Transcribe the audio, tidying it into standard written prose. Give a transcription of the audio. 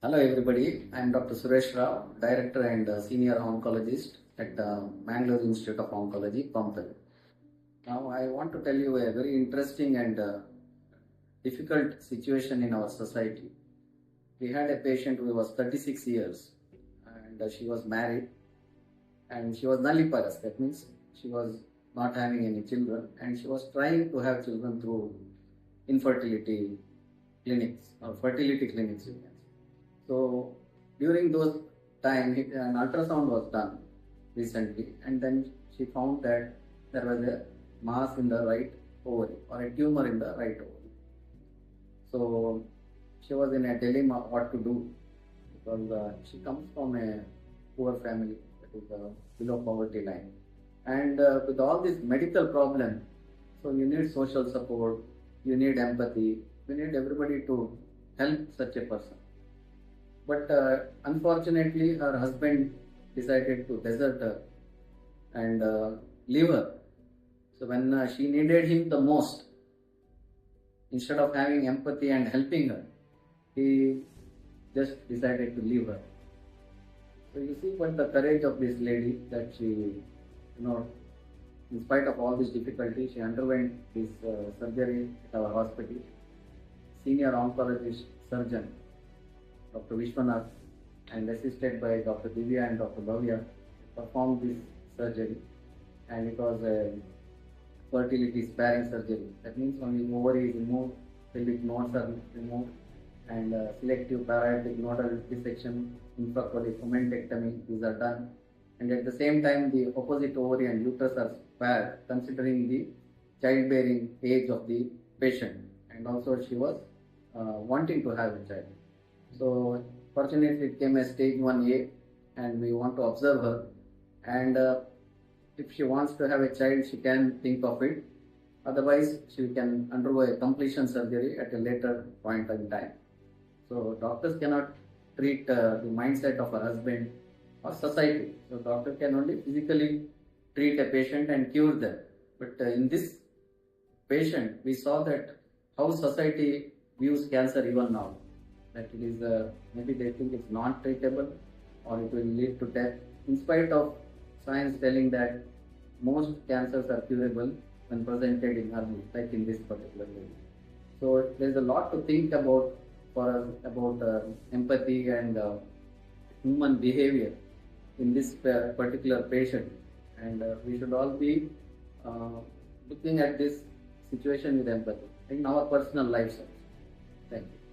Hello everybody, I am Dr. Suresh Rao, Director and Senior Oncologist at the Mangalore Institute of Oncology, Pampal. Now I want to tell you a very interesting and difficult situation in our society. We had a patient who was 36 years and she was married and she was nulliparous. That means she was not having any children and she was trying to have children through infertility clinics or fertility clinics. So during those time, an ultrasound was done recently, and then she found that there was a mass in the right ovary or a tumor in the right ovary. So she was in a dilemma what to do because she comes from a poor family, that is below poverty line, and with all these medical problems, so you need social support, you need empathy, you need everybody to help such a person. But unfortunately, her husband decided to desert her and leave her. So when she needed him the most, instead of having empathy and helping her, he just decided to leave her. So you see what the courage of this lady, that she, in spite of all this difficulty, she underwent this surgery at our hospital. Senior oncologist surgeon Dr. Vishwanath and assisted by Dr. Divya and Dr. Bhavya performed this surgery, and it was a fertility-sparing surgery. That means only ovary is removed, pelvic nodes are removed, and selective parietic nodal dissection, infracolic omentectomy, these are done. And at the same time, the opposite ovary and uterus are spared, considering the childbearing age of the patient. And also she was wanting to have a child. So fortunately it came as stage 1A and we want to observe her, and if she wants to have a child she can think of it, otherwise she can undergo a completion surgery at a later point in time. So doctors cannot treat the mindset of her husband or society. So doctor can only physically treat a patient and cure them. But in this patient we saw that how society views cancer even now. That it is maybe they think it's not treatable or it will lead to death, in spite of science telling that most cancers are curable when presented in early, like in this particular case. So there's a lot to think about for us about empathy and human behavior in this particular patient, and we should all be looking at this situation with empathy in our personal lives. Thank you.